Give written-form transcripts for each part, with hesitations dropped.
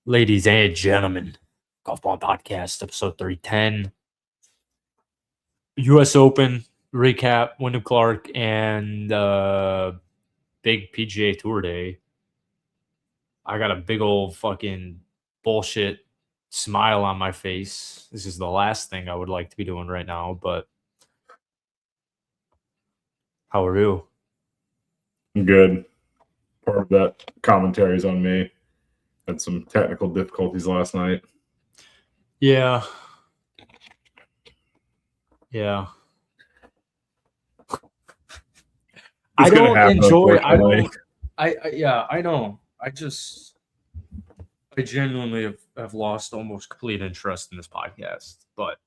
Ladies and gentlemen, Golfball Podcast, episode 310. U.S. Open recap, Wyndham Clark, and big PGA Tour day. I got a big old fucking bullshit smile on my face. This is the last thing I would like to be doing right now, but how are you? Good. Part of that commentary is on me. Had some technical difficulties last night. Yeah. I don't enjoy. I know. I genuinely have lost almost complete interest in this podcast, but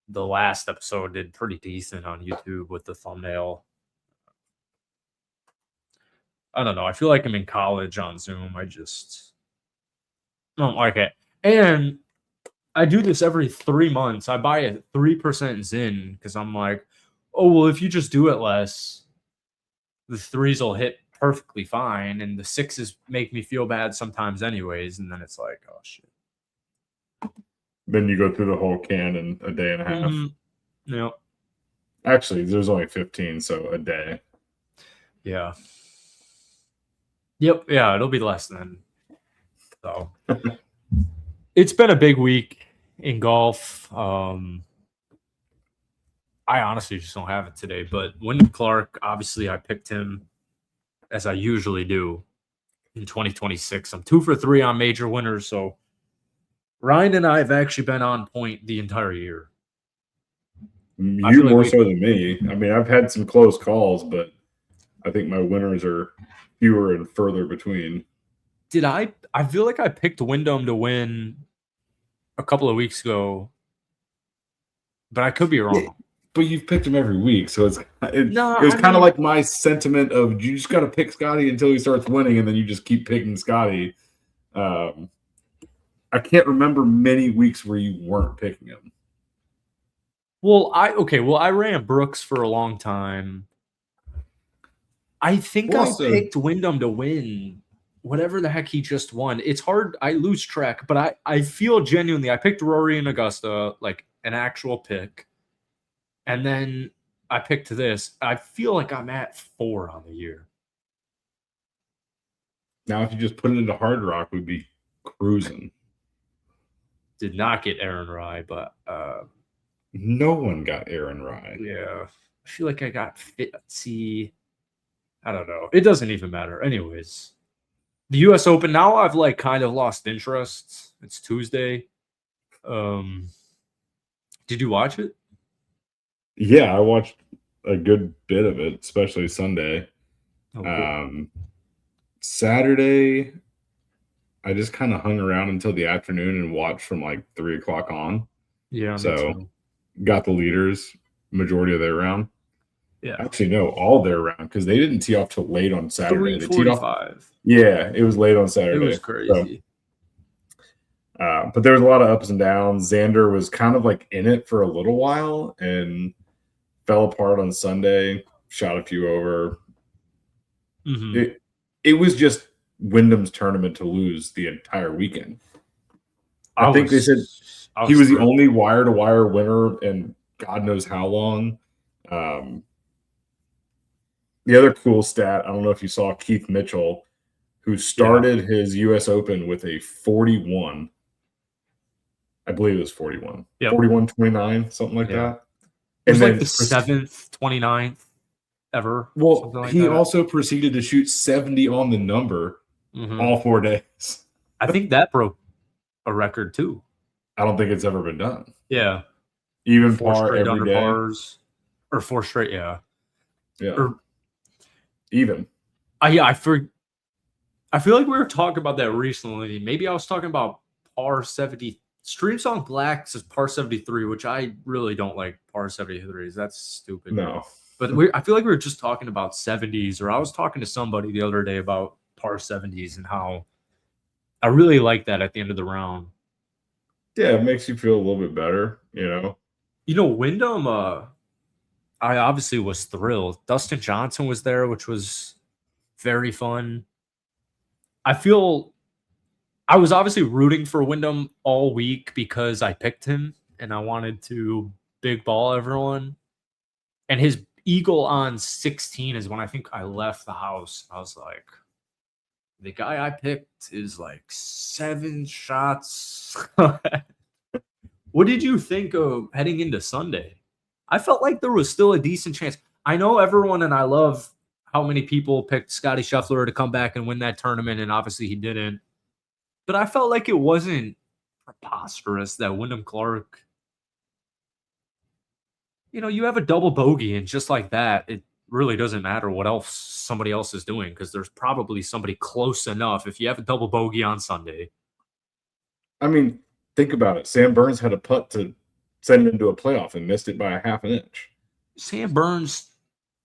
the last episode did pretty decent on YouTube with the thumbnail. I don't know. I feel like I'm in college on Zoom. I just don't like it. And I do this every 3 months. I buy a 3% Zin because I'm like, oh, well, if you just do it less, the threes will hit perfectly fine. And the sixes make me feel bad sometimes anyways. And then it's like, oh, shit. Then you go through the whole can in a day and a half. Mm-hmm. Yeah. Actually, there's only 15, so a day. Yeah. Yep. Yeah, it'll be less than. So it's been a big week in golf. I honestly just don't have it today. But Wyndham Clark, obviously, I picked him as I usually do in 2026. I'm 2 for 3 on major winners. So Ryan and I have actually been on point the entire year. You more so than me. I mean, I've had some close calls, but I think my winners are fewer and further between. I feel like I picked Wyndham to win a couple of weeks ago, but I could be wrong. Yeah, but you've picked him every week, so it was kind of like my sentiment of you just got to pick Scotty until he starts winning, and then you just keep picking Scotty. I can't remember many weeks where you weren't picking him. Well, I ran Brooks for a long time. I think I picked Wyndham to win whatever the heck he just won. It's hard. I lose track, but I feel genuinely I picked Rory and Augusta, like an actual pick. And then I picked this. I feel like I'm at 4 on the year. Now, if you just put it into Hard Rock, we'd be cruising. Did not get Aaron Rye, but no one got Aaron Rye. Yeah. I feel like I got Fitzy. I don't know. It doesn't even matter. Anyways, the U.S. Open, now I've like kind of lost interest. It's Tuesday. Did you watch it? Yeah, I watched a good bit of it, especially Sunday. Cool. Saturday, I just kind of hung around until the afternoon and watched from like 3 o'clock on. Yeah. So got the leaders majority of their round. Yeah. Actually, no, all their round because they didn't tee off till late on Saturday. 3:45. Yeah, it was late on Saturday. It was crazy. So, but there was a lot of ups and downs. Xander was kind of like in it for a little while and fell apart on Sunday, shot a few over. Mm-hmm. It was just Wyndham's tournament to lose the entire weekend. I think they said he was the only wire-to-wire winner in God knows how long. The other cool stat, I don't know if you saw Keith Mitchell, who started his U.S. Open with a 41. I believe it was 41. Yep. 41-29, something like that. It was like the 7th, 29th ever. Well, like he also proceeded to shoot 70 on the number all 4 days. I think that broke a record too. I don't think it's ever been done. Yeah. Even 4 par straight every under day. Pars. Or 4 straight, yeah. Yeah. Or even. I feel like we were talking about that recently. Maybe I was talking about par 70. Stream Song Black says par 73, which I really don't like par 73s. That's stupid. No. But I feel like we were just talking about 70s, or I was talking to somebody the other day about par 70s and how I really like that at the end of the round. Yeah, it makes you feel a little bit better, you know. Wyndham, I obviously was thrilled. Dustin Johnson was there, which was very fun. I feel I was obviously rooting for Wyndham all week because I picked him and I wanted to big ball everyone. And his eagle on 16 is when I think I left the house. I was like, the guy I picked is like 7 shots. What did you think of heading into Sunday? I felt like there was still a decent chance. I know everyone, and I love how many people picked Scotty Scheffler to come back and win that tournament, and obviously he didn't. But I felt like it wasn't preposterous that Wyndham Clark, you have a double bogey, and just like that, it really doesn't matter what else somebody else is doing because there's probably somebody close enough if you have a double bogey on Sunday. I mean, think about it. Sam Burns had a putt to send him into a playoff and missed it by a half an inch. Sam Burns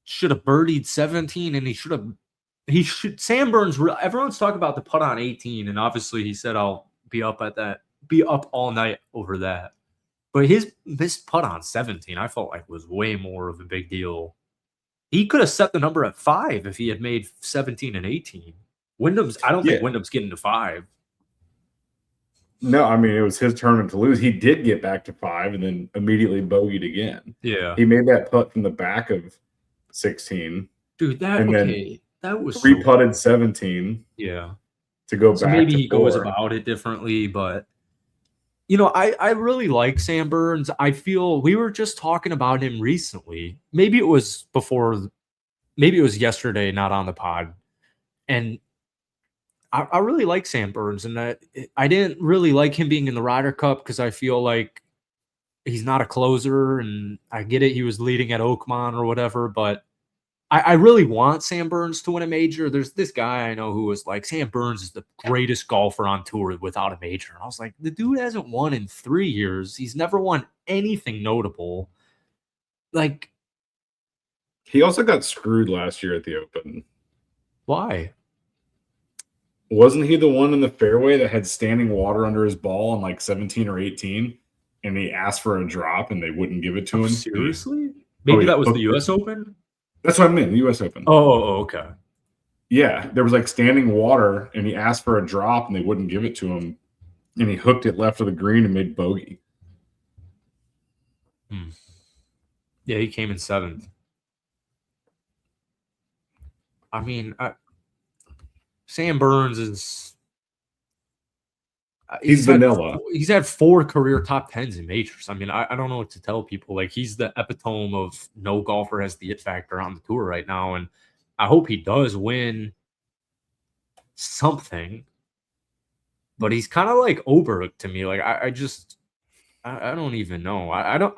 should have birdied 17, and Sam Burns, everyone's talking about the putt on 18, and obviously he said, I'll be up all night over that. But his missed putt on 17, I felt like was way more of a big deal. He could have set the number at 5 if he had made 17 and 18. I don't think Wyndham's getting to 5. No, I mean, it was his tournament to lose. He did get back to 5 and then immediately bogeyed again. Yeah. He made that putt from the back of 16. Dude, that was re-putted 17. Yeah. To go back maybe to he 4. goes about it differently, but I really like Sam Burns. I feel we were just talking about him recently. Maybe it was yesterday, not on the pod. And I really like Sam Burns, and I didn't really like him being in the Ryder Cup because I feel like he's not a closer, and I get it. He was leading at Oakmont or whatever, but I really want Sam Burns to win a major. There's this guy I know who was like, Sam Burns is the greatest golfer on tour without a major. And I was like, the dude hasn't won in 3 years. He's never won anything notable. Like, he also got screwed last year at the Open. Why? Wasn't he the one in the fairway that had standing water under his ball on like 17 or 18? And he asked for a drop and they wouldn't give it to him? Seriously? Maybe that was the U.S. Open? That's what I meant, the U.S. Open. Oh, okay. Yeah, there was like standing water, and he asked for a drop, and they wouldn't give it to him, and he hooked it left of the green and made bogey. Yeah, he came in 7th. I mean, Sam Burns is... He's vanilla. He's had 4 career top 10s in majors. I mean, I don't know what to tell people. Like, he's the epitome of no golfer has the it factor on the tour right now, and I hope he does win something. But he's kind of like Oberg to me. Like, I don't even know.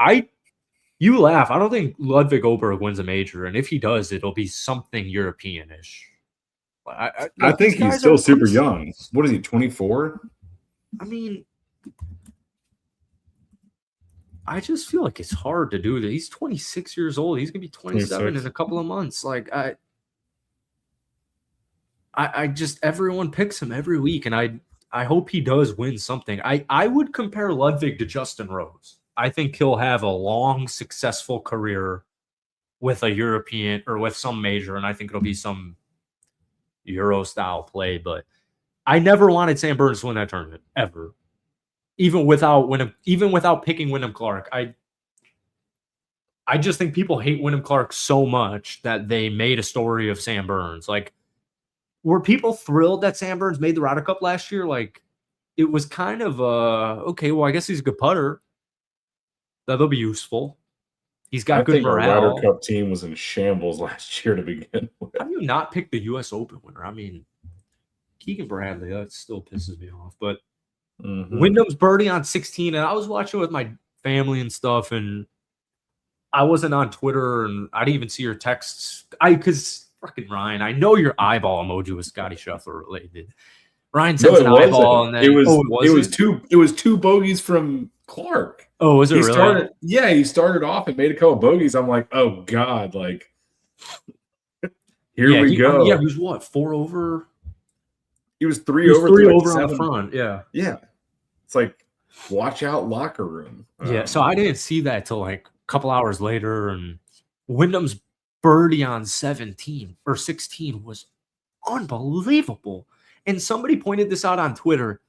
You laugh. I don't think Ludwig Oberg wins a major, and if he does, it'll be something European-ish. I think he's still super young. What is he, 24? I mean, I just feel like it's hard to do that. He's 26 years old. He's gonna be 27 in a couple of months. Like I just everyone picks him every week, and I hope he does win something. I would compare Ludwig to Justin Rose. I think he'll have a long, successful career with a European or with some major, and I think it'll be some Euro style play, but I never wanted Sam Burns to win that tournament ever, even without picking Wyndham Clark. I just think people hate Wyndham Clark so much that they made a story of Sam Burns. Like, were people thrilled that Sam Burns made the Ryder Cup last year? Like, it was kind of okay. Well, I guess he's a good putter. That'll be useful. He's got good morale. The Ryder Cup team was in shambles last year to begin with. How do you not pick the U.S. Open winner? I mean, Keegan Bradley, that still pisses me off. But Wyndham's birdie on 16, and I was watching with my family and stuff, and I wasn't on Twitter, and I didn't even see your texts. Because fucking Ryan, I know your eyeball emoji was Scotty Scheffler related. Ryan sent an eyeball, and then it was 2 bogeys from Clark. Oh, was it really? He started off and made a couple bogeys. I'm like, oh god, like here we go. Yeah, he was what, 4 over? He was 3 over on the front. Yeah. It's like, watch out, locker room. Yeah. So I didn't see that till like a couple hours later, and Wyndham's birdie on 17 or 16 was unbelievable. And somebody pointed this out on Twitter.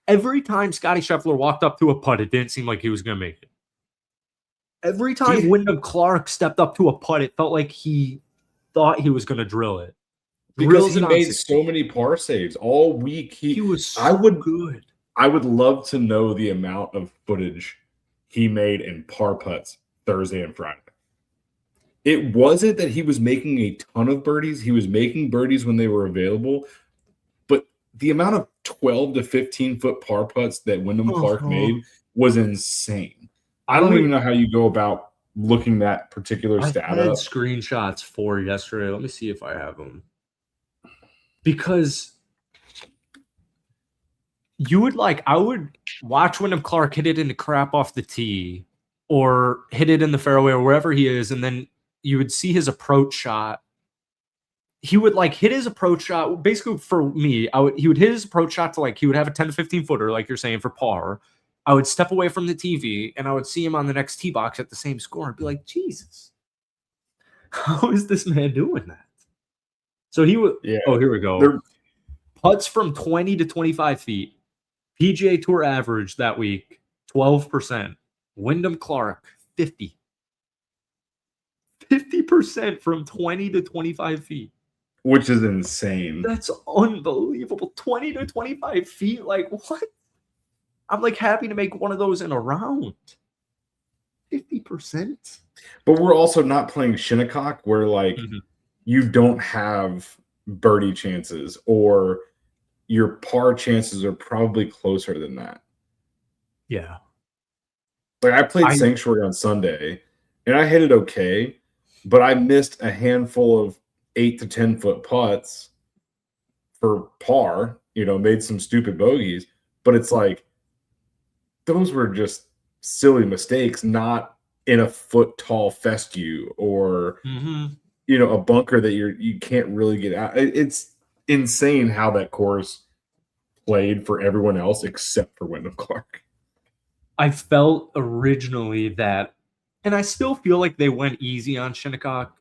Every time Scottie Scheffler walked up to a putt, it didn't seem like he was going to make it. Every time Wyndham Clark stepped up to a putt, it felt like he thought he was going to drill it. Because he made so many par saves all week. He was so good. I would love to know the amount of footage he made in par putts Thursday and Friday. It wasn't that he was making a ton of birdies. He was making birdies when they were available. But the amount of 12 to 15-foot par putts that Wyndham Clark made was insane. I don't even know how you go about looking that particular stat up. I had screenshots for yesterday. Let me see if I have them. Because I would watch Wyndham Clark hit it in the crap off the tee or hit it in the fairway or wherever he is, and then you would see his approach shot. He would hit his approach shot. Basically, for me, he would hit his approach shot to he would have a 10 to 15 footer, like you're saying, for par. I would step away from the TV and I would see him on the next tee box at the same score and be like, Jesus, how is this man doing that? So he would. Yeah. Oh, here we go. Putts from 20 to 25 feet. PGA Tour average that week, 12%. Wyndham Clark, 50. 50% from 20 to 25 feet. Which is insane. That's unbelievable. 20 to 25 feet? Like, what? I'm happy to make one of those in a round. 50%? But we're also not playing Shinnecock where, you don't have birdie chances, or your par chances are probably closer than that. Yeah. I played Sanctuary on Sunday, and I hit it okay, but I missed a handful of 8 to 10 foot putts for par, made some stupid bogeys, but it's those were just silly mistakes, not in a foot tall fescue or a bunker that you can't really get out. It's insane how that course played for everyone else except for Wyndham Clark. I felt originally that, and I still feel like they went easy on Shinnecock.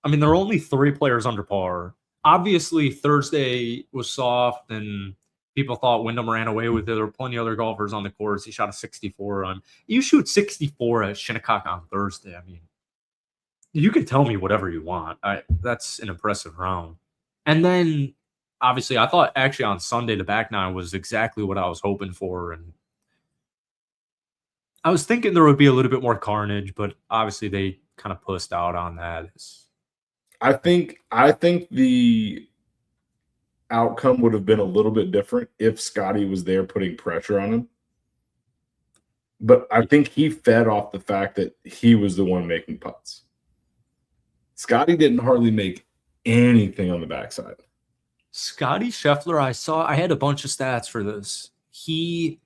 I mean, there are only 3 players under par. Obviously, Thursday was soft, and people thought Wyndham ran away with it. There were plenty of other golfers on the course. He shot a 64 on. You shoot 64 at Shinnecock on Thursday. I mean, you can tell me whatever you want. That's an impressive round. And then, obviously, I thought actually on Sunday the back nine was exactly what I was hoping for, and I was thinking there would be a little bit more carnage, but obviously they kind of pussed out on that. I think the outcome would have been a little bit different if Scottie was there putting pressure on him. But I think he fed off the fact that he was the one making putts. Scottie didn't hardly make anything on the backside. Scottie Scheffler, I had a bunch of stats for this. He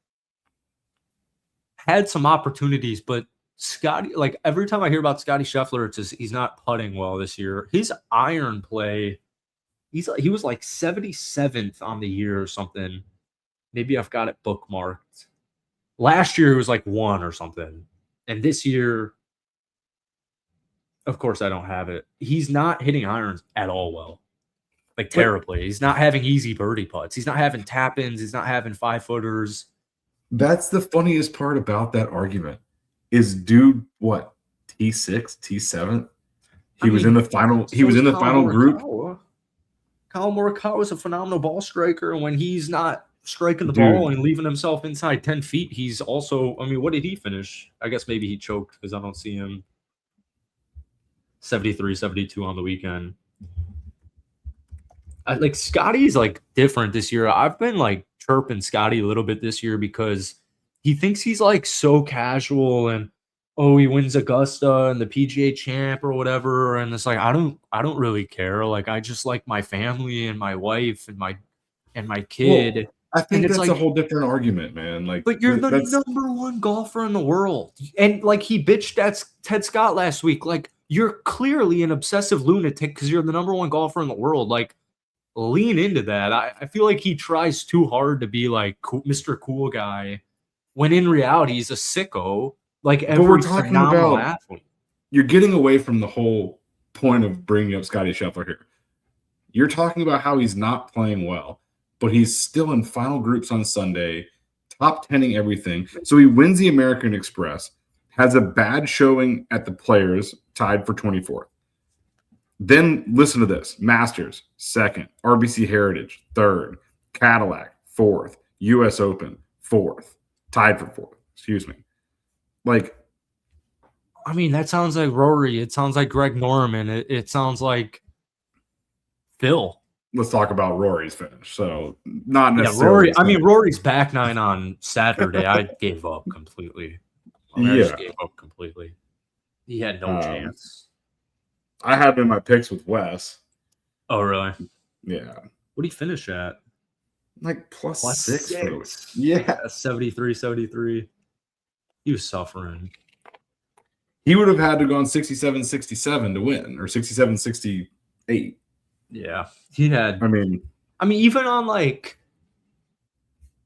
had some opportunities, but Scottie, every time I hear about Scottie Scheffler, it's just he's not putting well this year. His iron play, he was 77th on the year or something. Maybe I've got it bookmarked. Last year it was 1 or something. And this year, of course I don't have it. He's not hitting irons at all well. Terribly. He's not having easy birdie putts. He's not having tap-ins. He's not having 5-footers. That's the funniest part about that argument. Is dude what? T6, T7? He was in the final. He was in the final group. Kyle Morikawa is a phenomenal ball striker, and when he's not striking the ball and leaving himself inside 10 feet, he's also. I mean, what did he finish? I guess maybe he choked because I don't see him. 73, 72 on the weekend. Scottie's different this year. I've been chirping Scottie a little bit this year because he thinks he's so casual and he wins Augusta and the PGA champ or whatever, and it's I don't really care. I just like my family and my wife and my kid. Well, I think that's a whole different argument, man. But you're the number 1 golfer in the world, and he bitched at Ted Scott last week. You're clearly an obsessive lunatic because you're the number 1 golfer in the world. Lean into that. I feel like he tries too hard to be Mr. Cool Guy, when in reality he's a sicko. Every phenomenal athlete. You're getting away from the whole point of bringing up Scottie Scheffler here. You're talking about how he's not playing well, but he's still in final groups on Sunday. top 10ing everything. So he wins the American Express, has a bad showing at the Players, tied for 24th. Then listen to this: Masters, 2nd, RBC Heritage, 3rd, Cadillac, 4th, US Open, 4th, tied for 4th. Excuse me. Like, I mean, that sounds like Rory. It sounds like Greg Norman. It sounds like Phil. Let's talk about Rory's finish. So not necessarily. Rory. I mean, Rory's back nine on Saturday. I gave up completely. I just gave up completely. He had no chance. I had him in my picks with Wes. Oh, really? Yeah. What did he finish at? Like plus 6. Yeah, 73. He was suffering. He would have had to go on 67-67 to win, or 67-68. Yeah, he had. I mean, even on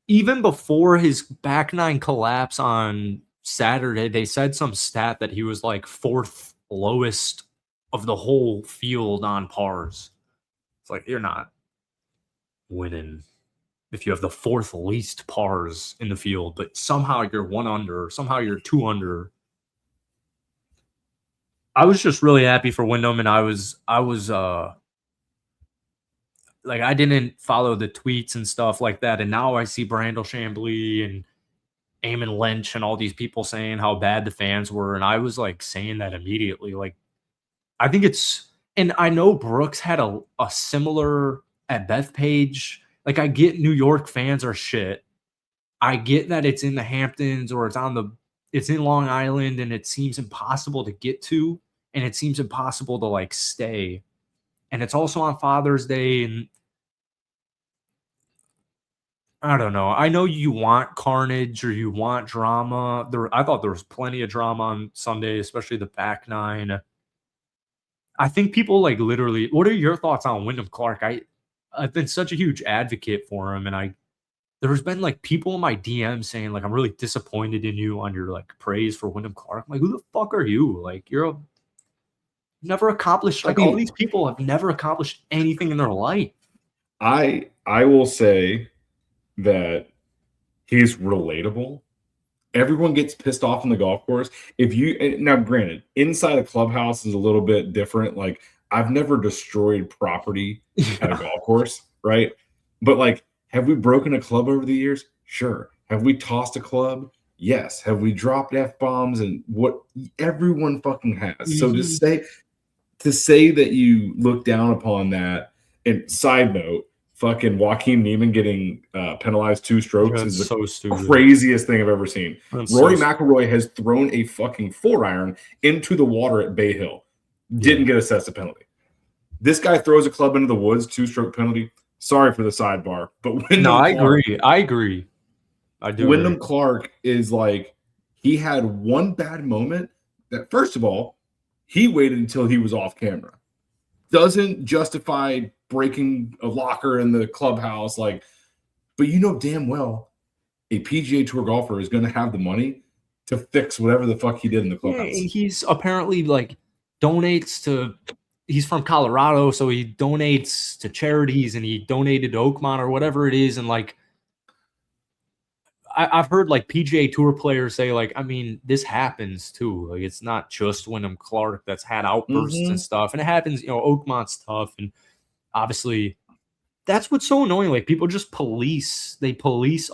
even before his back nine collapse on Saturday, they said some stat that he was like 4th lowest of the whole field on pars. It's like, you're not winning if you have the 4th least pars in the field, but somehow you're 1 under, somehow you're 2 under. I was just really happy for Wyndham, and I was I didn't follow the tweets and stuff like that, and now I see Brandel Chambly and Eamon Lynch and all these people saying how bad the fans were, and I was like saying that immediately. Like, I think it's, and I know Brooks had a similar at Bethpage. Like, I get New York fans are shit. I get that it's in the Hamptons or it's in Long Island, and it seems impossible to get to, and it seems impossible to stay. And it's also on Father's Day, and I don't know. I know you want carnage or you want drama. I thought there was plenty of drama on Sunday, especially the back nine. I think people literally. What are your thoughts on Wyndham Clark? I've been such a huge advocate for him, and there's been people in my DM saying I'm really disappointed in you on your praise for Wyndham Clark. I'm like, who the fuck are you? You're never accomplished. All these people have never accomplished anything in their life. I will say that he's relatable. Everyone gets pissed off on the golf course. Now, granted, inside a clubhouse is a little bit different. I've never destroyed property at a golf course, right? But have we broken a club over the years? Sure. Have we tossed a club? Yes. Have we dropped F-bombs and what everyone fucking has? Mm-hmm. So to say that you look down upon that, and side note, fucking Joaquin Neiman getting penalized 2 strokes is the craziest thing I've ever seen. Rory McIlroy has thrown a fucking 4-iron into the water at Bay Hill. Didn't get assessed a penalty. This guy throws a club into the woods, 2-stroke penalty. Sorry for the sidebar, but I agree. I do. Wyndham Clark is he had one bad moment that, first of all, he waited until he was off camera. Doesn't justify breaking a locker in the clubhouse, but damn well a PGA Tour golfer is going to have the money to fix whatever the fuck he did in the clubhouse. Yeah, and he's apparently donates to. He's from Colorado, so he donates to charities, and he donated to Oakmont or whatever it is, and I've heard PGA Tour players say this happens too. It's not just Wyndham Clark that's had outbursts and stuff, and it happens. Oakmont's tough, and obviously that's what's so annoying. People just police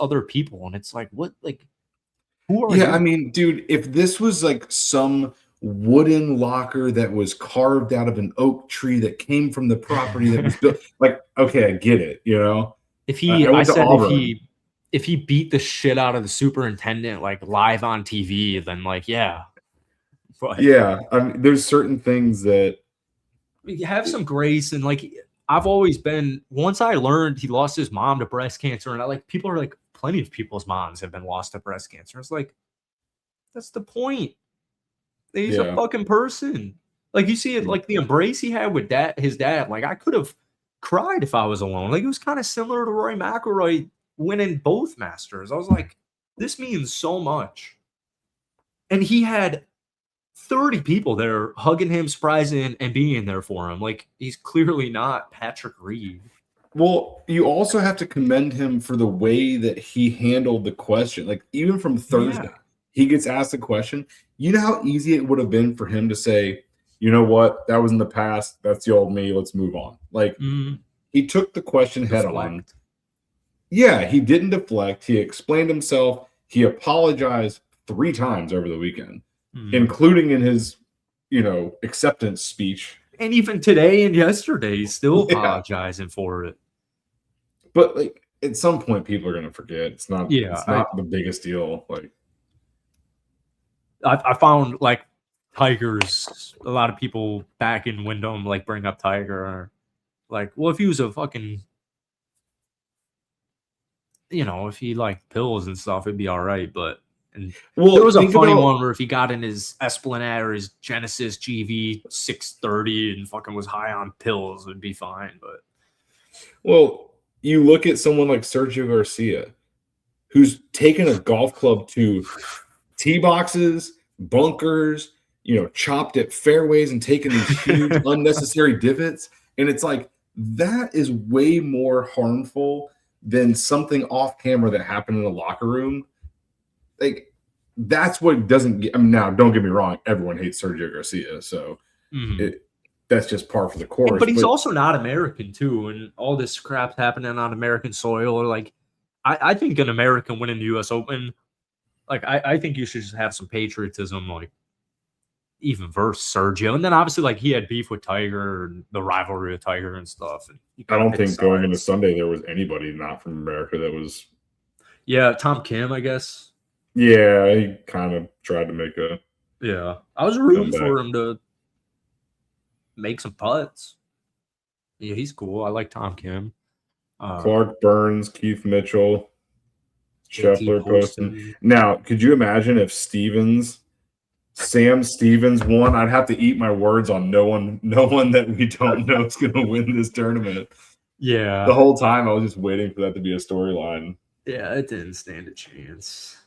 other people, and it's what who are you? I mean, dude, if this was some wooden locker that was carved out of an oak tree that came from the property that was built, okay, I get it. If he beat the shit out of the superintendent live on TV, then yeah. But yeah, there's certain things that you have some grace, and I've always been. Once I learned he lost his mom to breast cancer, and people are plenty of people's moms have been lost to breast cancer. It's that's the point. He's a fucking person. You see it, the embrace he had with his dad. I could have cried if I was alone. It was kind of similar to Rory McIlroy winning both Masters. I was this means so much. And he had 30 people there hugging him, surprising, and being there for him. He's clearly not Patrick Reed. Well, you also have to commend him for the way that he handled the question. Like, even from Thursday, he gets asked a question. You know how easy it would have been for him to say, you know what, that was in the past. That's the old me. Let's move on. Like, he took the question head on. Yeah, he didn't deflect. He explained himself. He apologized 3 times over the weekend, including in his, acceptance speech. And even today and yesterday, he's still apologizing for it. But like at some point, people are going to forget. It's not. Yeah, it's not the biggest deal. Like, I found like Tiger's. A lot of people back in Wyndham like bring up Tiger, like, well, if he was a fucking, if he liked pills and stuff, it'd be all right. But there was a funny one where if he got in his Esplanade or his Genesis GV 630 and fucking was high on pills, it'd be fine. But you look at someone like Sergio Garcia, who's taken a golf club to tee boxes, bunkers, chopped at fairways and taken these huge unnecessary divots. And it's like, that is way more harmful than something off camera that happened in a locker room. Like, that's what doesn't get. I mean, now, don't get me wrong, everyone hates Sergio Garcia, so that's just par for the course. But he's also not American too, and all this crap's happening on American soil. Or like, I think an American winning the U.S. Open, like I think you should just have some patriotism, like even versus Sergio. And then obviously, like, he had beef with Tiger and the rivalry with Tiger and stuff. And I don't think going into Sunday there was anybody not from America that was. Yeah, Tom Kim, I guess. Yeah, he kind of tried to make a. Yeah, I was rooting for him to make some putts. Yeah, he's cool. I like Tom Kim. Clark Burns, Keith Mitchell, Scheffler posting. Now, could you imagine if Sam Stevens won? I'd have to eat my words on no one that we don't know is going to win this tournament. Yeah. The whole time I was just waiting for that to be a storyline. Yeah, it didn't stand a chance.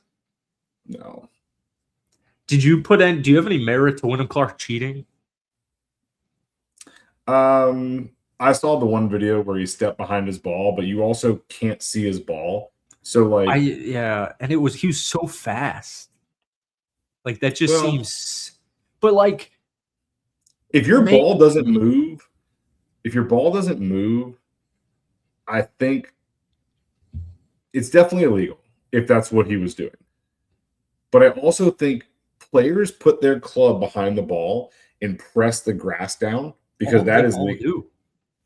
No. Do you have any merit to Wyndham Clark cheating? I saw the one video where he stepped behind his ball, but you also can't see his ball. So like, and he was so fast. Like, that just seems. But like, if your ball doesn't move, I think it's definitely illegal if that's what he was doing. But I also think players put their club behind the ball and press the grass down because that is legal.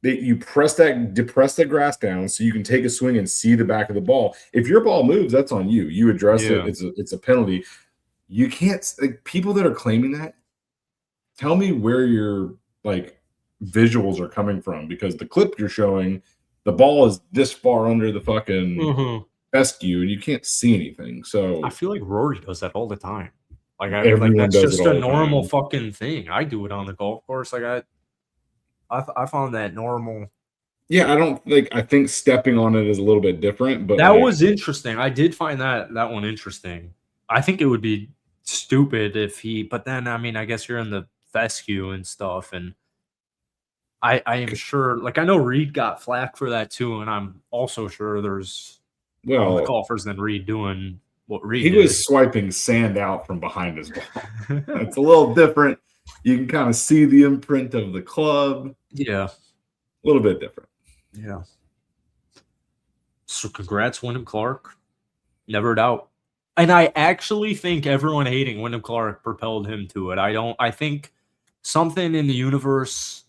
You depress the grass down so you can take a swing and see the back of the ball. If your ball moves, that's on you. You address it. It's a penalty. You can't, like, people that are claiming that, tell me where your like visuals are coming from, because the clip you're showing, the ball is this far under the fucking fescue and you can't see anything. So I feel like Rory does that all the time. Like, that's just a normal fucking thing. I do it on the golf course. Like, I found that normal. Yeah, I think stepping on it is a little bit different, but that was interesting. I did find that one interesting. I think it would be stupid if but then, I mean, I guess you're in the fescue and stuff, and I am sure, like, I know Reed got flack for that too, and I'm also sure there's more golfers than Reed doing what Reed did. He was swiping sand out from behind his ball. It's a little different. You can kind of see the imprint of the club. Yeah. A little bit different. Yeah. So congrats, Wyndham Clark. Never doubt. And I actually think everyone hating Wyndham Clark propelled him to it. I think something in the universe,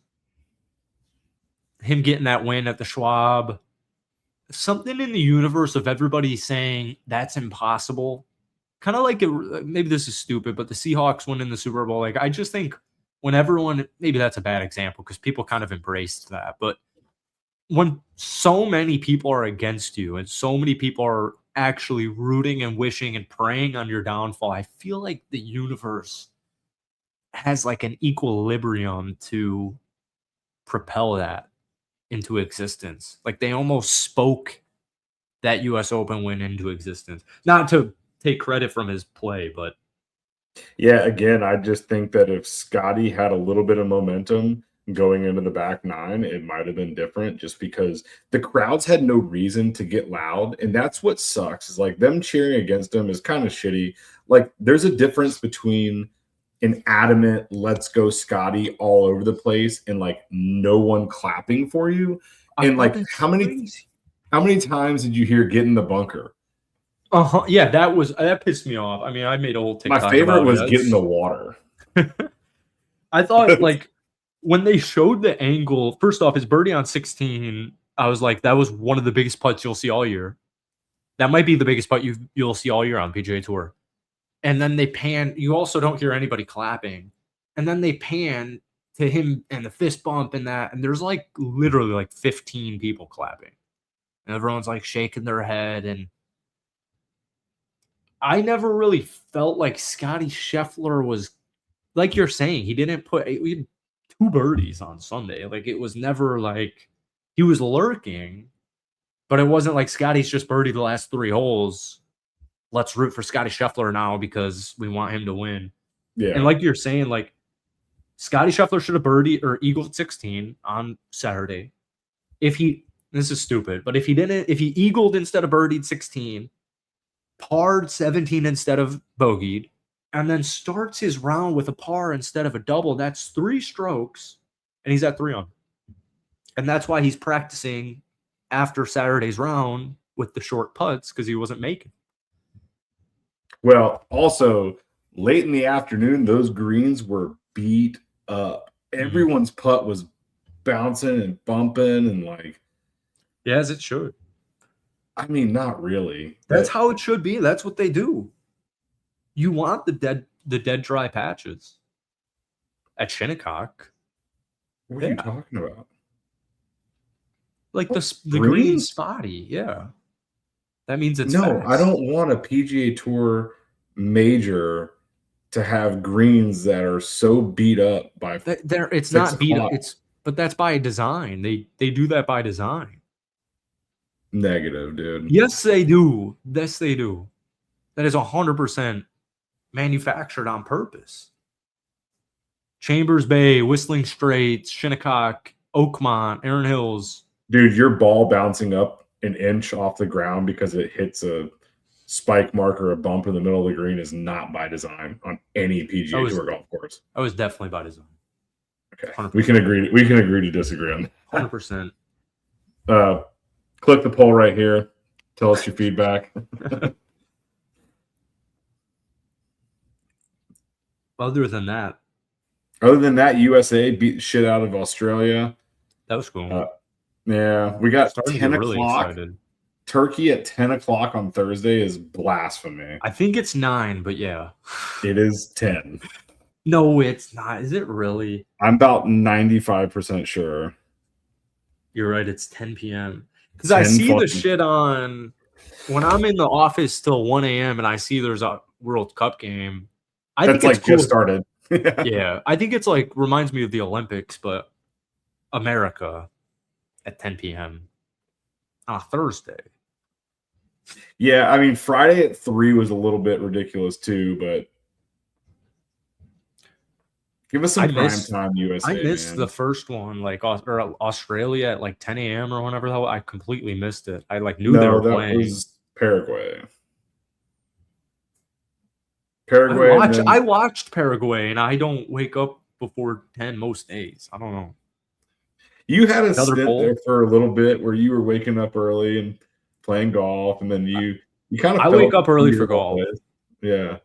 him getting that win at the Schwab, something in the universe of everybody saying that's impossible. Kind of like, maybe this is stupid, but the Seahawks winning the Super Bowl. Like, I just think when everyone, maybe that's a bad example because people kind of embraced that. But when so many people are against you and so many people are actually rooting and wishing and praying on your downfall, I feel like the universe has like an equilibrium to propel that into existence. Like, they almost spoke that US Open win into existence. Not to take credit from his play, but yeah, again, I just think that if Scotty had a little bit of momentum, going into the back nine, it might have been different just because the crowds had no reason to get loud. And that's what sucks is like them cheering against them is kind of shitty. Like there's a difference between an adamant let's go Scotty all over the place and like no one clapping for you. And like how many times did you hear get in the bunker? Yeah, that pissed me off. I mean, I made a whole TikTok. My favorite was get in the water. I thought like when they showed the angle, first off, his birdie on 16, I was like, that was one of the biggest putts you'll see all year. That might be the biggest putt you'll see all year on PGA Tour. And then they pan. You also don't hear anybody clapping. And then they pan to him and the fist bump and that. And there's like literally like 15 people clapping. And everyone's like shaking their head. And I never really felt like Scotty Scheffler was, like you're saying, he didn't put, we had 2 birdies on Sunday. Like it was never like he was lurking, but it wasn't like Scotty's just birdied the last 3 holes. Let's root for Scotty Scheffler now because we want him to win. Yeah. And like you're saying, like Scotty Scheffler should have birdied or eagled 16 on Saturday. This is stupid, but if he eagled instead of birdied 16, parred 17 instead of bogeyed, and then starts his round with a par instead of a double, that's 3 strokes, and he's at 3 under. And that's why he's practicing after Saturday's round with the short putts because he wasn't making. Well, also late in the afternoon, those greens were beat up. Everyone's putt was bouncing and bumping and like. Yeah, as it should. I mean, not really. That's how it should be. That's what they do. You want the dead dry patches at Shinnecock. What are you talking about? Like the green spotty, yeah. That means it's fast. I don't want a PGA Tour major to have greens that are so beat up by. It's not beat up. But that's by design. They do that by design. Negative, dude. Yes, they do. Yes, they do. That is 100% manufactured on purpose. Chambers Bay, Whistling Straits, Shinnecock, Oakmont, Erin Hills. Dude, your ball bouncing up an inch off the ground because it hits a spike mark or a bump in the middle of the green is not by design on any PGA Tour golf course. That was definitely by design. Okay, 100%. We can agree to disagree on that. 100%. Click the poll right here. Tell us your feedback. Other than that, USA beat the shit out of Australia. That was cool. Yeah, we got 10 o'clock. Really excited. Turkey at 10 o'clock on Thursday is blasphemy. I think it's 9, but yeah. It is 10. No, it's not. Is it really? I'm about 95% sure. You're right. It's 10 p.m. Because I see the shit on when I'm in the office till 1 a.m. and I see there's a World Cup game. That's like cool. Just started. Yeah. I think it's like reminds me of the Olympics, but America at 10 p.m. on a Thursday. Yeah. I mean, Friday at 3 was a little bit ridiculous too, but give us some prime time, USA. I missed the first one, like Australia at like 10 a.m. or whenever the hell. I completely missed it. I like knew they were playing. Was Paraguay. I watched Paraguay, and I don't wake up before 10 most days. I don't know. You had a stint there for a little bit where you were waking up early and playing golf, and then you kind of. I wake up early for golf. Yeah,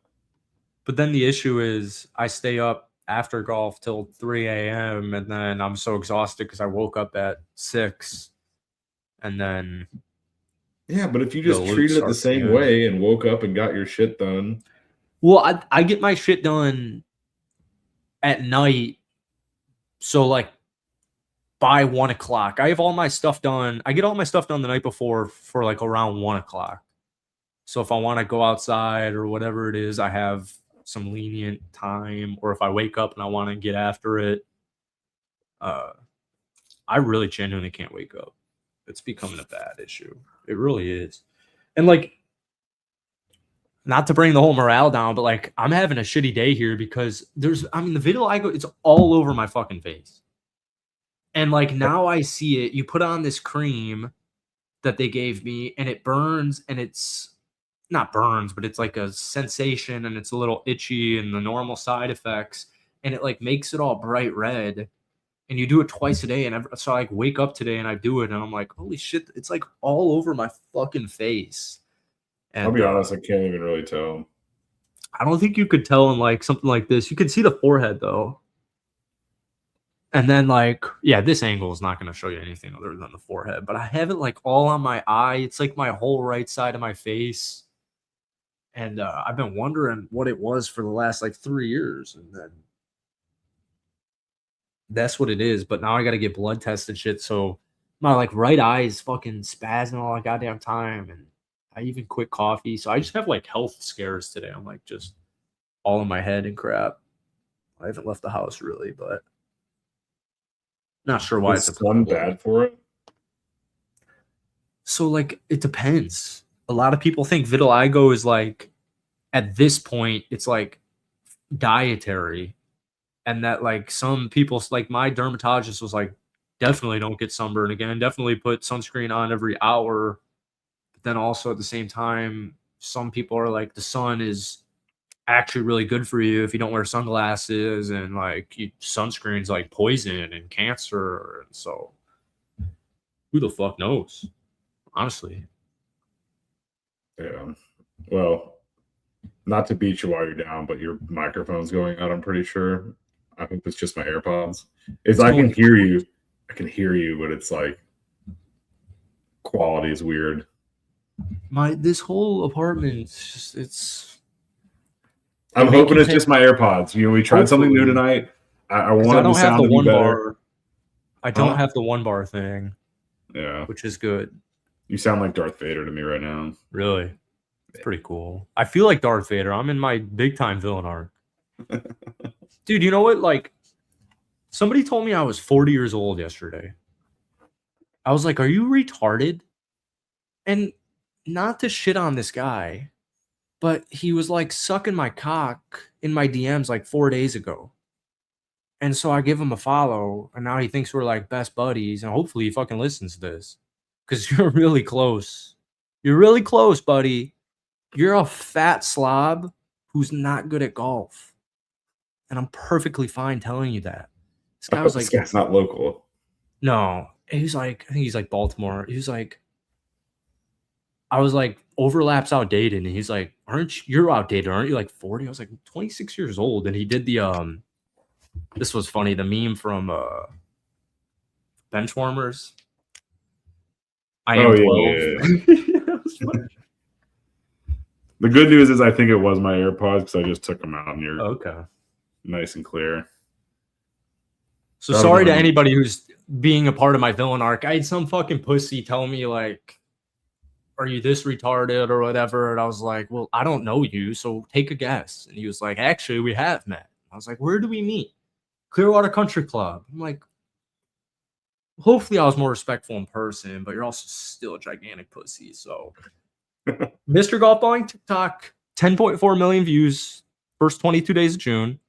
but then the issue is I stay up after golf till 3 a.m. and then I'm so exhausted because I woke up at 6, and then. Yeah, but if you just treated it the same way and woke up and got your shit done. Well, I get my shit done at night. So like by 1 o'clock, I have all my stuff done. I get all my stuff done the night before for like around 1 o'clock. So if I want to go outside or whatever it is, I have some lenient time, or if I wake up and I want to get after it, I really genuinely can't wake up. It's becoming a bad issue. It really is. And like, not to bring the whole morale down, but like I'm having a shitty day here because the vitiligo, it's all over my fucking face. And like now I see it. You put on this cream that they gave me, and it burns, and it's not burns, but it's like a sensation, and it's a little itchy, and the normal side effects, and it like makes it all bright red. And you do it twice a day, and so I like wake up today and I do it, and I'm like, holy shit, it's like all over my fucking face. And I'll be honest, I can't even really tell. I don't think you could tell in like something like this. You can see the forehead though. And then like, yeah, this angle is not going to show you anything other than the forehead, but I have it like all on my eye. It's like my whole right side of my face. And I've been wondering what it was for the last like 3 years. And then that's what it is. But now I got to get blood tested shit. So my like right eye is fucking spazzing all the goddamn time. And I even quit coffee. So I just have like health scares today. I'm like just all in my head and crap. I haven't left the house really, but not sure why. Is the sun bad for it? So like it depends. A lot of people think vitiligo is like at this point it's like dietary, and that like some people like my dermatologist was like, definitely don't get sunburned again. Definitely put sunscreen on every hour. But then also at the same time, some people are like the sun is actually really good for you if you don't wear sunglasses, and like sunscreen's like poison and cancer. And so who the fuck knows, honestly. Yeah. Well, not to beat you while you're down, but your microphone's going out, I'm pretty sure. I hope it's just my AirPods. I can hear you. I can hear you, but it's like quality is weird. This whole apartment, I'm hoping it's just my AirPods. You know, we tried something new tonight. I wanted the sound to be better. I don't have the 1 bar thing. Yeah. Which is good. You sound like Darth Vader to me right now. Really? It's pretty cool. I feel like Darth Vader. I'm in my big time villain arc. Dude, you know what? Like, somebody told me I was 40 years old yesterday. I was like, are you retarded? And not to shit on this guy, but he was like sucking my cock in my DMs like 4 days ago. And so I give him a follow, and now he thinks we're like best buddies, and hopefully he fucking listens to this. Because you're really close. You're really close, buddy. You're a fat slob who's not good at golf. And I'm perfectly fine telling you that. This guy was like, this guy's not local. No. He's like, I think he's like Baltimore. He was like, I was like, overlap's outdated. And he's like, you're outdated, aren't you? Like 40? I was like, 26 years old. And he did the, this was funny, the meme from Benchwarmers. I am 12. Yeah. The good news is I think it was my AirPods because I just took them out and you're okay, nice and clear. So sorry to anybody who's being a part of my villain arc. I had some fucking pussy tell me like, are you this retarded or whatever? And I was like, well, I don't know you, so take a guess. And he was like, actually, we have met. I was like, where do we meet? Clearwater Country Club. I'm like, hopefully I was more respectful in person, but you're also still a gigantic pussy. So Mr. Golfballing TikTok, 10.4 million views, first 22 days of June.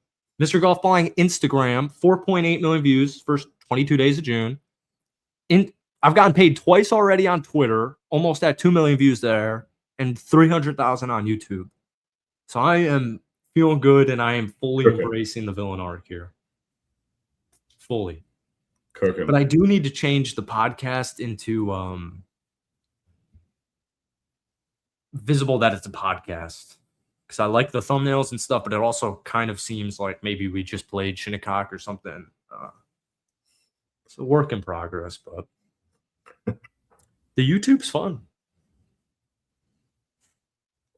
Mr. Golfballing Instagram, 4.8 million views, first 22 days of June. I've gotten paid twice already on Twitter, almost at 2 million views there, and 300,000 on YouTube. So I am feeling good, and I am fully embracing the villain arc here. Fully. Cooking. But I do need to change the podcast into visible that it's a podcast, because I like the thumbnails and stuff, but it also kind of seems like maybe we just played Shinnecock or something. It's a work in progress, but the YouTube's fun.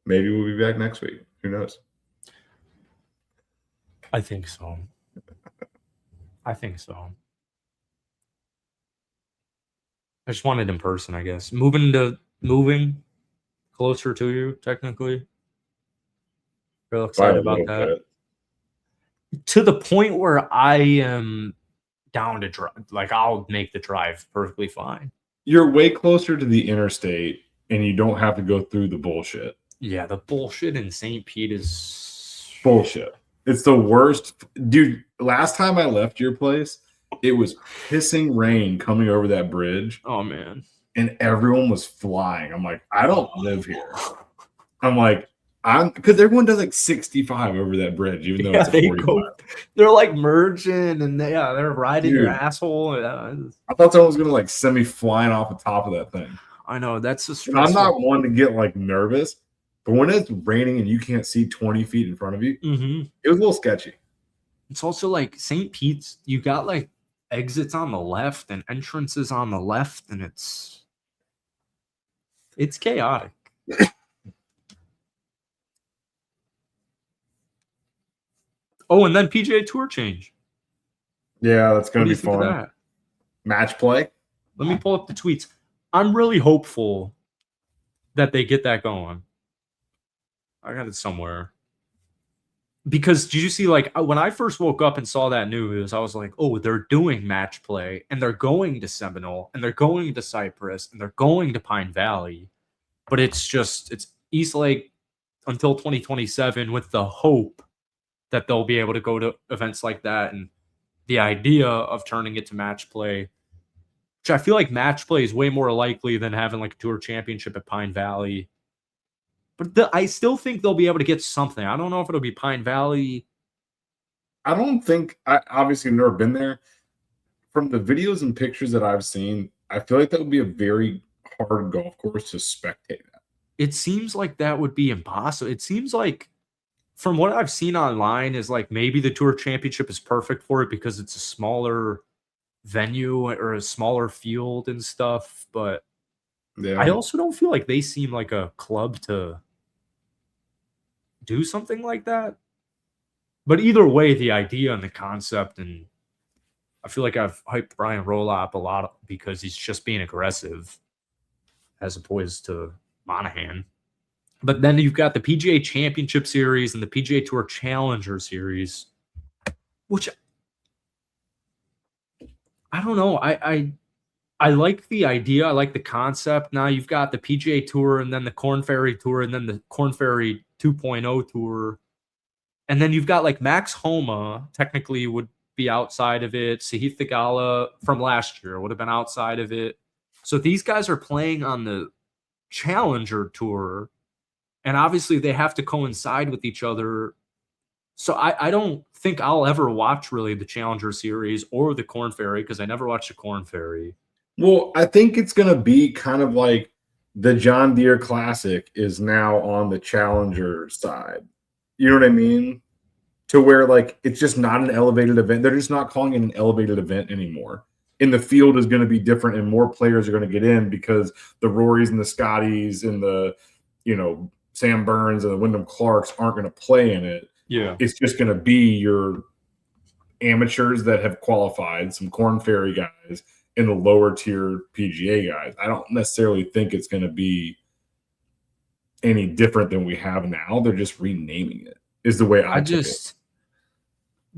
Maybe we'll be back next week. Who knows? I think so. I just want it in person, I guess. Moving closer to you, technically. Real excited about that. To the point where I am down to drive. Like, I'll make the drive perfectly fine. You're way closer to the interstate, and you don't have to go through the bullshit. Yeah, the bullshit in St. Pete is bullshit. It's the worst. Dude, last time I left your place, It was pissing rain coming over that bridge. Oh man. And everyone was flying. I'm like, I don't live here. I'm like, because everyone does like 65 over that bridge, even though it's a 45. They're like merging and they're riding your asshole. I thought someone was gonna like send me flying off the top of that thing. I know, that's a stressful. I'm not one to get like nervous, but when it's raining and you can't see 20 feet in front of you, it was a little sketchy. It's also like St. Pete's, you got like exits on the left and entrances on the left, and it's chaotic. Oh, and then PGA Tour change. Yeah, that's going to be fun. Match play. Let me pull up the tweets. I'm really hopeful that they get that going. I got it somewhere. Because did you see, like, when I first woke up and saw that news, I was like, oh, they're doing match play, and they're going to Seminole, and they're going to Cypress, and they're going to Pine Valley. But it's East Lake until 2027 with the hope that they'll be able to go to events like that. And the idea of turning it to match play, which I feel like match play is way more likely than having like a tour championship at Pine Valley. But I still think they'll be able to get something. I don't know if it'll be Pine Valley. I don't think, I obviously never been there. From the videos and pictures that I've seen, I feel like that would be a very hard golf course to spectate at. It seems like that would be impossible. It seems like, from what I've seen online, is like maybe the Tour Championship is perfect for it because it's a smaller venue or a smaller field and stuff. But yeah, I also don't feel like they seem like a club to do something like that. But either way, the idea and the concept, and I feel like I've hyped Brian Rolop a lot because he's just being aggressive as opposed to Monahan. But then you've got the PGA Championship Series and the PGA Tour Challenger Series, which I don't know. I like the idea. I like the concept. Now you've got the PGA Tour and then the Korn Ferry Tour and then the Korn Ferry 2.0 Tour. And then you've got like Max Homa technically would be outside of it. Sahith Theegala from last year would have been outside of it. So these guys are playing on the Challenger Tour, and obviously they have to coincide with each other. So I don't think I'll ever watch really the Challenger Series or the Korn Ferry because I never watched the Korn Ferry. Well, I think it's going to be kind of like the John Deere Classic is now on the Challenger side. You know what I mean? To where like it's just not an elevated event. They're just not calling it an elevated event anymore. And the field is going to be different and more players are going to get in because the Rorys and the Scotties and the, Sam Burns and the Wyndham Clarks aren't going to play in it. Yeah. It's just going to be your amateurs that have qualified, some Korn Ferry guys, and the lower tier PGA guys. I don't necessarily think it's going to be any different than we have now. They're just renaming it, is the way I took it.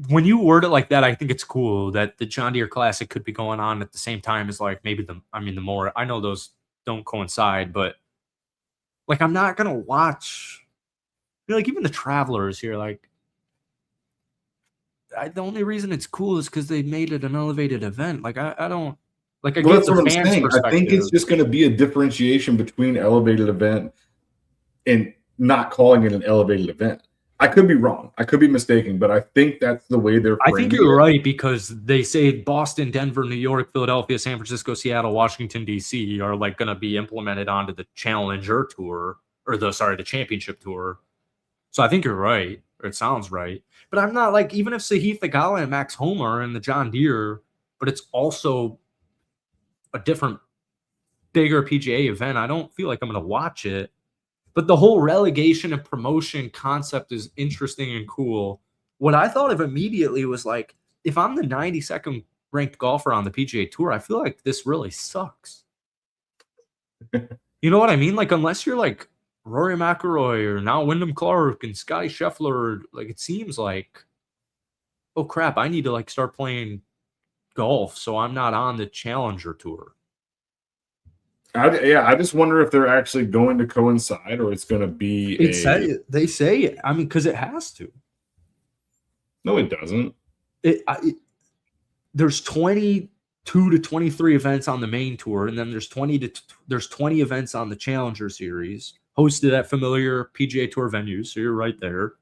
When you word it like that, I think it's cool that the John Deere Classic could be going on at the same time as like maybe the more, I know those don't coincide, but like I'm not going to watch, like even the Travelers here, like the only reason it's cool is because they made it an elevated event. Like I don't, like I get the fans' perspective. I think it's just going to be a differentiation between elevated event and not calling it an elevated event. I could be wrong. I could be mistaken, but I think that's the way they're framing it. I think you're right because they say Boston, Denver, New York, Philadelphia, San Francisco, Seattle, Washington, D.C. are like going to be implemented onto the Challenger Tour or the Championship Tour. So I think you're right, or it sounds right. But I'm not like, even if Sahith Theegala and Max Homa are in the John Deere, but it's also a different, bigger PGA event, I don't feel like I'm going to watch it. But the whole relegation and promotion concept is interesting and cool. What I thought of immediately was like, if I'm the 92nd ranked golfer on the PGA Tour, I feel like this really sucks. You know what I mean? Like, unless you're like Rory McIlroy or now Wyndham Clark and Scotty Scheffler, like it seems like, oh crap, I need to like start playing golf so I'm not on the Challenger Tour. I just wonder if they're actually going to coincide or it's going to be they say it. I mean, because it has to. No, it doesn't. there's 22 to 23 events on the main tour, and then there's 20 events on the Challenger Series, hosted at familiar PGA Tour venues. So you're right there.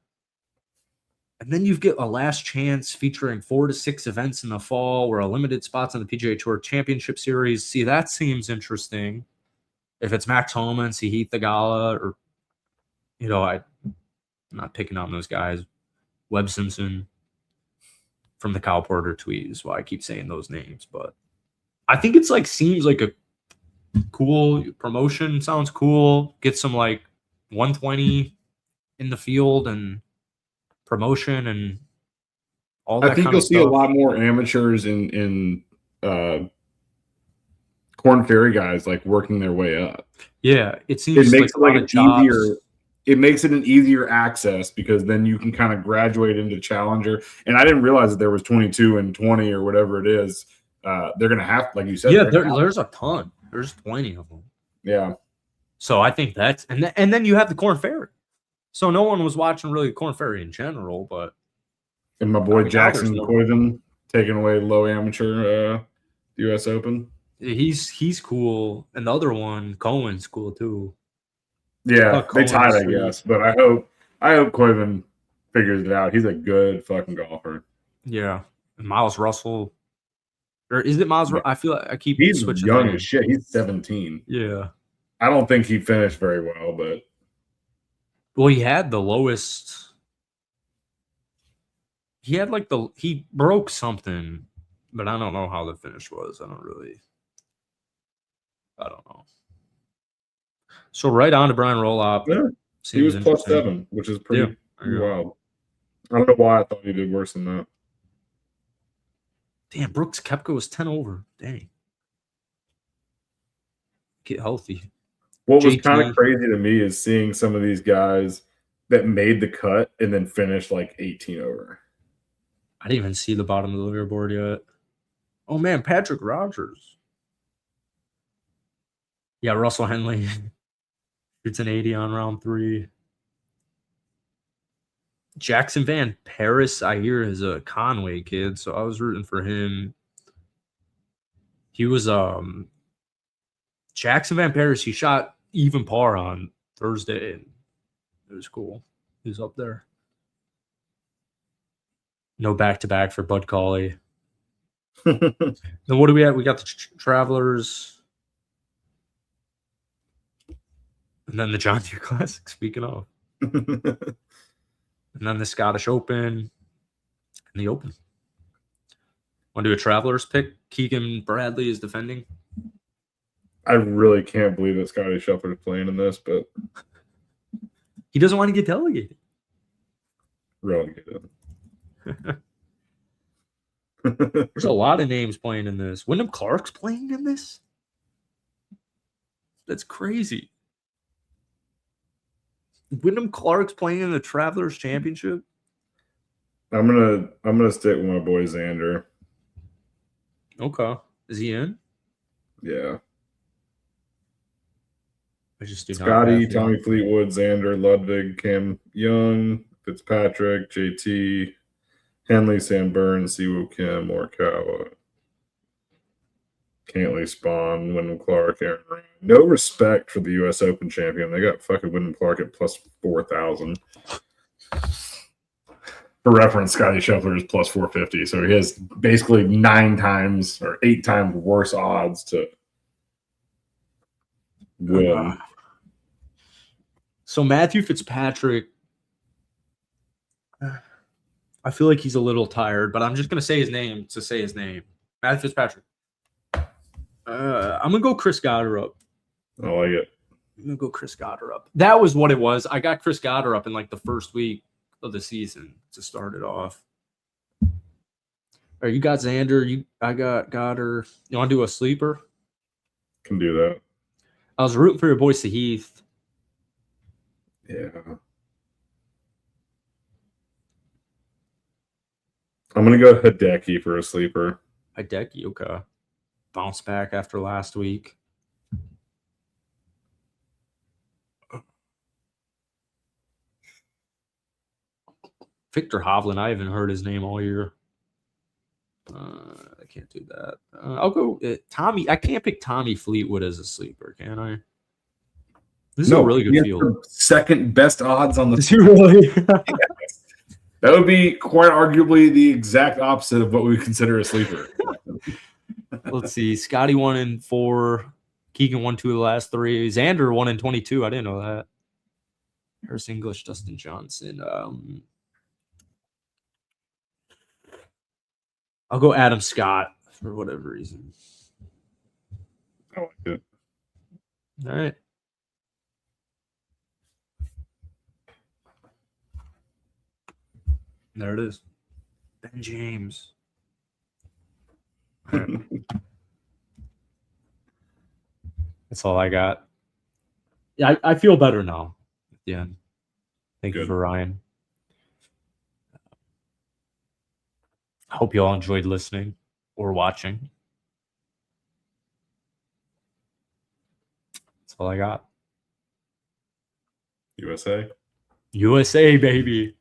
And then you get a last chance featuring 4 to 6 events in the fall, where a limited spots on the PGA Tour Championship Series. See, that seems interesting. If it's Max Homa and Sahith Theegala, or I'm not picking on those guys. Webb Simpson from the Kyle Porter tweet is why I keep saying those names. But I think it's seems like a cool promotion. Sounds cool. Get some 120 in the field and promotion and all that. I think you'll see a lot more amateurs in Korn Ferry guys working their way up. Yeah, it seems it makes it easier. It makes it an easier access because then you can kind of graduate into Challenger. And I didn't realize that there was 22 and 20 or whatever it is. They're going to have, like you said. Yeah, there's a ton. There's 20 of them. Yeah. So I think that's – and then you have the Korn Ferry. So no one was watching really the Korn Ferry in general, but – And my boy Jackson Coyven taking away low amateur U.S. Open. He's cool. And the other one, Cohen's cool too. Yeah, they tied, I guess. But I hope Coyven figures it out. He's a good fucking golfer. Yeah. And Miles Russell. Or is it Miles? I feel like I keep switching. He's young as shit. He's 17. Yeah. I don't think he finished very well, but. Well, he had the lowest. He had he broke something, but I don't know how the finish was. I don't know. So right on to Brian Rolop. Yeah, he was +7, which is pretty wild. I don't know why I thought he did worse than that. Damn, Brooks Koepka was 10 over. Dang. Get healthy. What was kind of crazy to me is seeing some of these guys that made the cut and then finished 18 over. I didn't even see the bottom of the leaderboard yet. Oh, man, Patrick Rogers. Yeah, Russell Henley. It's an 80 on round 3. Jackson Van Paris, I hear, is a Conway kid, so I was rooting for him. He was Jackson Van Paris. He shot even par on Thursday, and it was cool. He was up there. No back-to-back for Bud Cauley. Then what do we have? We got the Travelers. And then the John Deere Classic, speaking of. And then the Scottish Open and the Open. Want to do a Travelers pick? Keegan Bradley is defending. I really can't believe that Scotty Scheffler is playing in this, but he doesn't want to get delegated. Relegated. There's a lot of names playing in this. Wyndham Clark's playing in this? That's crazy. Wyndham Clark's playing in the Travelers Championship. I'm gonna stick with my boy Xander. Okay, is he in? Yeah. I just do Scotty, Tommy Fleetwood, Xander, Ludwig, Cam Young, Fitzpatrick, JT, Henley, Sam Burns, Siwoo Kim, Morikawa, Cantley, Spawn, Wyndham Clark, Aaron Ryan. No respect for the U.S. Open champion. They got fucking Wyndham Clark at +4,000. For reference, Scotty Scheffler is +450, so he has basically 9 times or 8 times worse odds to win. So Matthew Fitzpatrick, I feel like he's a little tired, but I'm just going to say his name to say his name. Matthew Fitzpatrick. I'm going to go Chris Goddard. I like it. I'm going to go Chris Goddard. That was what it was. I got Chris Goddard in the first week of the season to start it off. All right, you got Xander. I got Goddard. You want to do a sleeper? Can do that. I was rooting for your boy Sahith. Yeah. I'm going to go Hideki for a sleeper. Hideki, okay. Bounce back after last week. Victor Hovland, I haven't heard his name all year. I can't do that. I'll go Tommy. I can't pick Tommy Fleetwood as a sleeper, can I? This is a really good field. Second best odds on the field. Really? Yes. That would be quite arguably the exact opposite of what we consider a sleeper. Let's see. Scotty 1-4. Keegan 1-2 of the last 3. Xander 1-22. I didn't know that. Harris English, Dustin Johnson. I'll go Adam Scott for whatever reason. I like it. All right. There it is. Ben James. All right. That's all I got. Yeah, I feel better now at the end. Thank you for Ryan. I hope you all enjoyed listening or watching. That's all I got. USA. USA, baby.